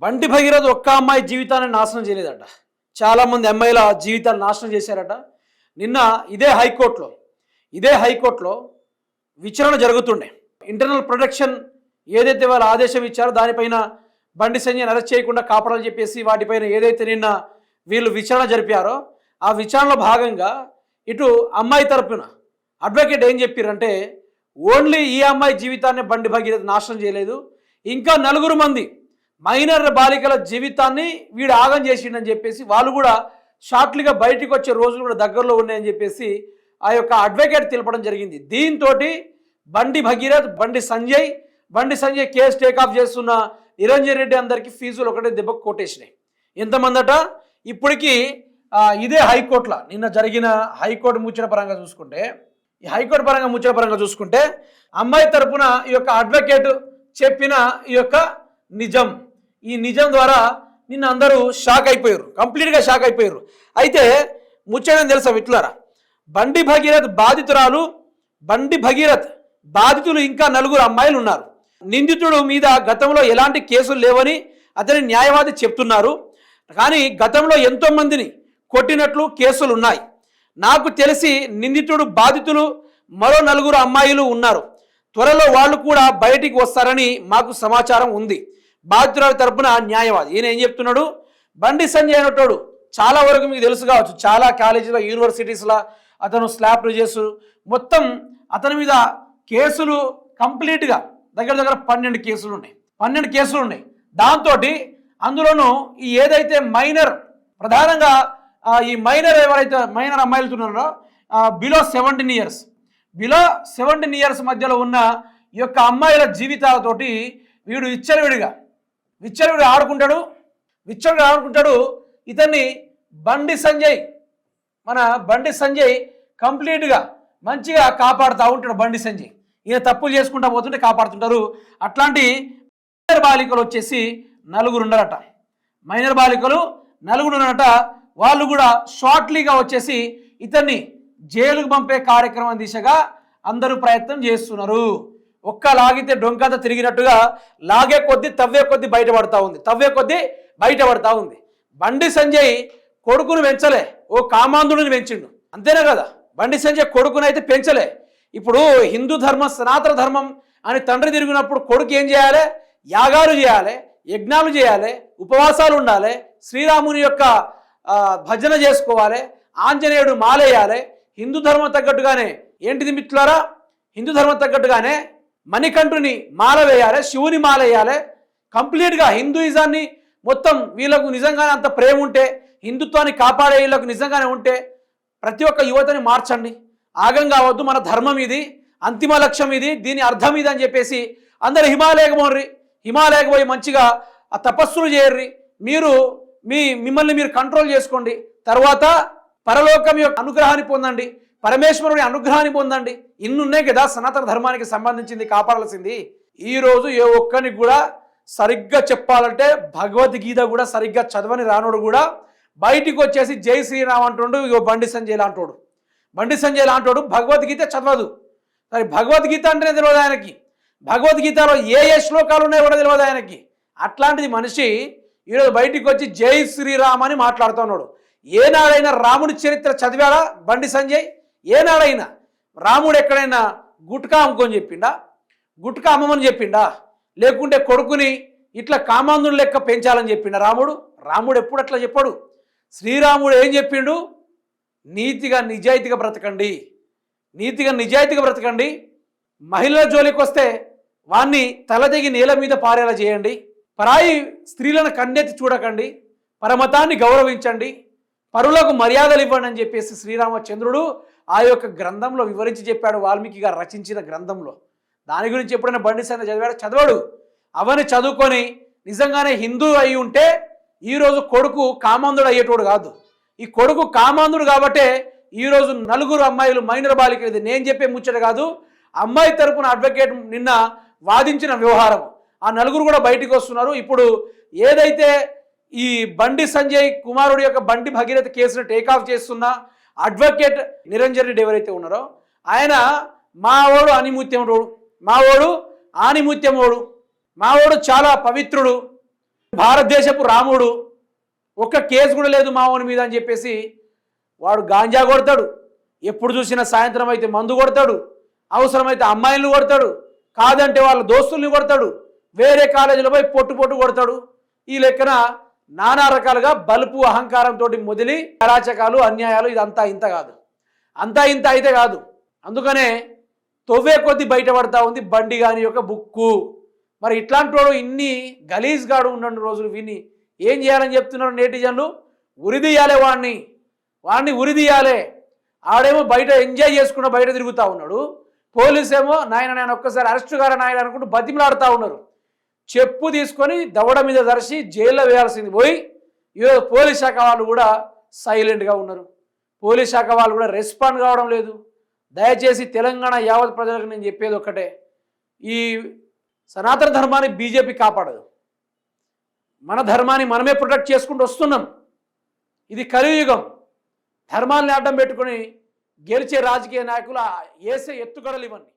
బండి భగీరథ ఒక్క అమ్మాయి జీవితాన్ని నాశనం చేయలేదట. చాలామంది అమ్మాయిల జీవితాలు నాశనం చేశారట. నిన్న ఇదే హైకోర్టులో విచారణ జరుగుతుండే. ఇంటర్నల్ ప్రొటెక్షన్ ఏదైతే వాళ్ళు ఆదేశం ఇచ్చారో దానిపైన బండి సంజయ్ని అరెస్ట్ చేయకుండా కాపాడాలని చెప్పేసి వాటిపైన ఏదైతే నిన్న వీళ్ళు విచారణ జరిపారో ఆ విచారణలో భాగంగా ఇటు అమ్మాయి తరపున అడ్వకేట్ ఏం చెప్పారంటే, ఓన్లీ ఈ అమ్మాయి జీవితాన్ని బండి భగీరథ నాశనం చేయలేదు, ఇంకా 4 మంది మైనర్ బాలికల జీవితాన్ని వీడు ఆగం చేసిండని చెప్పేసి వాళ్ళు కూడా షార్ట్లీగా బయటికి వచ్చే రోజులు కూడా దగ్గరలో ఉన్నాయని చెప్పేసి ఆ యొక్క అడ్వకేట్ తెలపడం జరిగింది. దీంతో బండి భగీరథ్, బండి సంజయ్ కేసు టేకాఫ్ చేస్తున్న నిరంజన్ రెడ్డి అందరికీ ఫీజులు ఒకటే దెబ్బకు కొట్టేసినాయి. ఎంతమందట ఇప్పటికీ ఇదే హైకోర్టులో నిన్న జరిగిన హైకోర్టు ముచ్చట పరంగా చూసుకుంటే అమ్మాయి తరపున ఈ యొక్క అడ్వకేట్ చెప్పిన ఈ యొక్క ఈ నిజం ద్వారా నిన్న అందరూ కంప్లీట్గా షాక్ అయిపోయారు. అయితే ముచ్చటం తెలుసా మిత్రులారా, బండి భగీరథ్ బాధితులు ఇంకా 4 అమ్మాయిలు ఉన్నారు. నిందితుడు మీద గతంలో ఎలాంటి కేసులు లేవని అతని న్యాయవాది చెప్తున్నారు. కానీ గతంలో ఎంతో మందిని కొట్టినట్లు కేసులు ఉన్నాయి. నాకు తెలిసి నిందితుడు బాధితులు మరో 4 అమ్మాయిలు ఉన్నారు. త్వరలో వాళ్ళు కూడా బయటికి వస్తారని మాకు సమాచారం ఉంది. బాధితురాలి తరపున న్యాయవాది ఈయన ఏం చెప్తున్నాడు, బండి సంజయ్ అనేటోడు చాలా వరకు మీకు తెలుసు కావచ్చు, చాలా కాలేజీలో యూనివర్సిటీస్లో అతను స్లాబ్లు చేస్తూ మొత్తం అతని మీద కేసులు కంప్లీట్గా దగ్గర 12 కేసులు ఉన్నాయి. దాంతో అందులోనూ ఈ ఏదైతే ప్రధానంగా ఈ ఎవరైతే మైనర్ అమ్మాయిలు ఉన్నారో బిలో 17 ఇయర్స్ మధ్యలో ఉన్న ఈ యొక్క అమ్మాయిల జీవితాలతోటి వీడు విచ్చలవిడిగా ఆడుకుంటాడు. ఇతన్ని బండి సంజయ్ కంప్లీట్గా మంచిగా కాపాడుతూ ఉంటాడు. బండి సంజయ్ ఈయన తప్పులు చేసుకుంటా పోతుంటే కాపాడుతుంటారు. అట్లాంటి మైనర్ బాలికలు వచ్చేసి 4 ఉన్నారట. వాళ్ళు కూడా షార్ట్లీగా వచ్చేసి ఇతన్ని జైలుకు పంపే కార్యక్రమం దిశగా అందరూ ప్రయత్నం చేస్తున్నారు. లాగితే డొంకంతా తిరిగినట్టుగా లాగే కొద్దీ తవ్వే కొద్దీ బయటపడతా ఉంది. బండి సంజయ్ కొడుకును పెంచలే, ఓ కామాంధుడిని పెంచిండు అంతేనా కదా. బండి సంజయ్ కొడుకును అయితే పెంచలే. ఇప్పుడు హిందూ ధర్మం, సనాతన ధర్మం అని తండ్రి తిరిగినప్పుడు కొడుకు ఏం చేయాలి? యాగాలు చేయాలి, యజ్ఞాలు చేయాలి, ఉపవాసాలు ఉండాలి, శ్రీరాముని యొక్క భజన చేసుకోవాలి, ఆంజనేయుడు మాలేయాలి. హిందూ ధర్మం తగ్గట్టుగానే ఏంటిది మిత్రులారా, హిందూ ధర్మం తగ్గట్టుగానే మణికంఠుని మాల వేయాలి, శివుని మాల వేయాలి. కంప్లీట్గా హిందూయిజాన్ని మొత్తం వీళ్ళకు నిజంగానే అంత ప్రేమ ఉంటే, హిందుత్వాన్ని కాపాడే వీళ్ళకు నిజంగానే ఉంటే ప్రతి ఒక్క యువతని మార్చండి. ఆగం కావద్దు, మన ధర్మం ఇది, అంతిమ లక్ష్యం ఇది, దీని అర్థం ఇది అని చెప్పేసి అందరు హిమాలయకు పోయి మంచిగా ఆ తపస్సులు చేయర్రి. మిమ్మల్ని మీరు కంట్రోల్ చేసుకోండి. తర్వాత పరలోకం యొక్క అనుగ్రహాన్ని పొందండి, పరమేశ్వరుని అనుగ్రహాన్ని పొందండి. ఇన్నున్నాయి కదా సనాతన ధర్మానికి సంబంధించింది కాపాడాల్సింది. ఈరోజు ఏ ఒక్కరికి కూడా సరిగ్గా చెప్పాలంటే భగవద్గీత కూడా సరిగ్గా చదవని రానోడు కూడా బయటికి వచ్చేసి జై శ్రీరామ్ అంటుండు. ఇగో బండి సంజయ్ లాంటోడు భగవద్గీత చదవదు. సరే, భగవద్గీత అంటేనే తెలియదు ఆయనకి, భగవద్గీతలో ఏ శ్లోకాలు ఉన్నాయో కూడా తెలియదు ఆయనకి. అట్లాంటిది మనిషి ఈరోజు బయటికి వచ్చి జై శ్రీరామ్ అని మాట్లాడుతున్నాడు. ఏనాడైనా రాముడి చరిత్ర చదివాడా బండి సంజయ్? ఏనాడైనా రాముడు ఎక్కడైనా గుట్కా అమ్ముకొని చెప్పిండా? గుట్కా అమ్మమని చెప్పిండా? లేకుంటే కొడుకుని ఇట్లా కామాంధుని లెక్క పెంచాలని చెప్పిండా రాముడు ఎప్పుడు అట్లా చెప్పాడు. శ్రీరాముడు ఏం చెప్పిండు? నీతిగా నిజాయితీగా బ్రతకండి, మహిళల జోలికి వస్తే వాణ్ణి తలదిగి నేల మీద పారేలా చేయండి, పరాయి స్త్రీలను కన్నెత్తి చూడకండి, పరమతాన్ని గౌరవించండి, పరులకు మర్యాదలు ఇవ్వండి అని చెప్పేసి శ్రీరామచంద్రుడు ఆ యొక్క గ్రంథంలో వివరించి చెప్పాడు. వాల్మీకి గారు రచించిన గ్రంథంలో దాని గురించి ఎప్పుడైనా బండి సంజయ్ చదవడు. అవన్నీ చదువుకొని నిజంగానే హిందూ అయి ఉంటే ఈరోజు కొడుకు కామాంధుడు అయ్యేటోడు కాదు. ఈ కొడుకు కామాంధుడు కాబట్టే ఈరోజు 4 అమ్మాయిలు మైనర్ బాలికలు. ఇది నేను చెప్పే ముచ్చట కాదు, అమ్మాయి తరపున అడ్వకేట్ నిన్న వాదించిన వ్యవహారం. ఆ 4 కూడా బయటికి వస్తున్నారు. ఇప్పుడు ఏదైతే ఈ బండి సంజయ్ కుమారుడు యొక్క బండి భగీరథ కేసును టేకాఫ్ చేస్తున్న అడ్వకేట్ నిరంజన్ రెడ్డి ఎవరైతే ఉన్నారో ఆయన మావోడు ఆనిముత్యముడు, మావోడు చాలా పవిత్రుడు, భారతదేశపు రాముడు ఒక్క కేసు కూడా లేదు మావోని మీద అని చెప్పేసి వాడు గాంజా కొడతాడు, ఎప్పుడు చూసినా సాయంత్రం అయితే మందు కొడతాడు, అవసరమైతే అమ్మాయిలను కొడతాడు, కాదంటే వాళ్ళ దోస్తుల్ని కొడతాడు, వేరే కాలేజీలో పోయి పొట్టు కొడతాడు. ఈ లెక్కన నానా రకాలుగా బలుపు అహంకారంతో మొదలి అరాచకాలు అన్యాయాలు ఇదంతా ఇంత కాదు, అంతా ఇంత అయితే కాదు. అందుకనే తొవ్వే కొద్ది బయటపడతా ఉంది బండి గాని యొక్క బుక్కు. మరి ఇట్లాంటి వాడు ఇన్ని గలీజ్ గాడు ఉన్న రోజులు విని ఏం చేయాలని చెప్తున్నారు నేటిజన్లు? ఉరిదీయాలే వాడిని ఉరిదీయాలే. ఆడేమో బయట ఎంజాయ్ చేసుకున్న బయట తిరుగుతూ ఉన్నాడు, పోలీసు ఏమో నాయన ఒక్కసారి అరెస్టు గారా నాయన అనుకుంటూ బతిమలాడుతూ ఉన్నారు. చెప్పు తీసుకొని దవడ మీద దర్శి జైల్లో వేయాల్సింది పోయి ఈరోజు పోలీస్ శాఖ వాళ్ళు కూడా సైలెంట్గా ఉన్నారు. పోలీస్ శాఖ వాళ్ళు కూడా రెస్పాండ్ కావడం లేదు. దయచేసి తెలంగాణ యావత్ ప్రజలకు నేను చెప్పేది ఒక్కటే, ఈ సనాతన ధర్మాన్ని బీజేపీ కాపాడదు, మన ధర్మాన్ని మనమే ప్రొటెక్ట్ చేసుకుంటూ వస్తున్నాం. ఇది కలియుగం. ధర్మాన్ని అడ్డం పెట్టుకొని గెలిచే రాజకీయ నాయకులు వేసే ఎత్తుగడలు ఇవన్నీ.